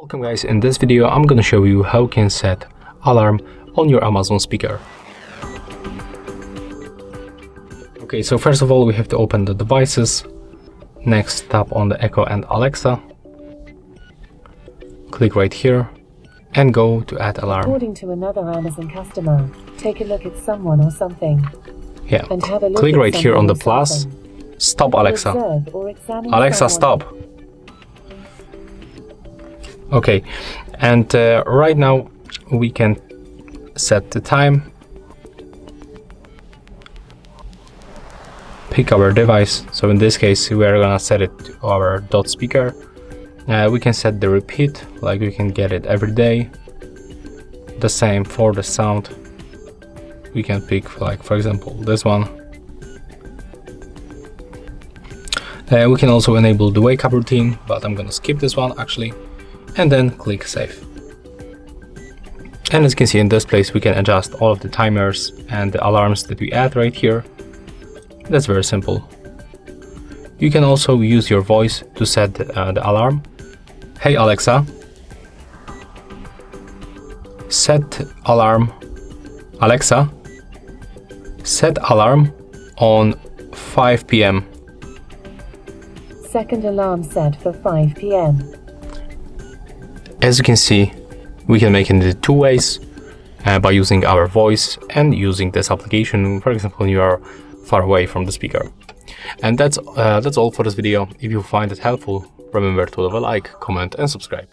Welcome guys, in this video I'm gonna show you how you can set alarm on your Amazon speaker. Okay, so first of all we have to open the devices. Next, tap on the Echo and Alexa. Click right here and go to add alarm. According to another Amazon customer, take a look at someone or something. Yeah, and have a look click at right here on the someone or plus. something. Stop Alexa. Observe or examine Alexa, someone. stop. Okay, and right now we can set the time, pick our device. So in this case we are gonna set it to our dot speaker. We can set the repeat, like we can get it every day. The same for the sound. We can pick, like, for example, this one. We can also enable the wake up routine, but I'm gonna skip this one actually. And then click save. And as you can see in this place we can adjust all of the timers and the alarms that we add right here. That's very simple. You can also use your voice to set the alarm. Hey Alexa, set alarm. Alexa, set alarm on 5 p.m. Second alarm set for 5 p.m. As you can see, we can make it in two ways, by using our voice and using this application, for example, when you are far away from the speaker. And that's all for this video. If you find it helpful, remember to leave a like, comment and subscribe.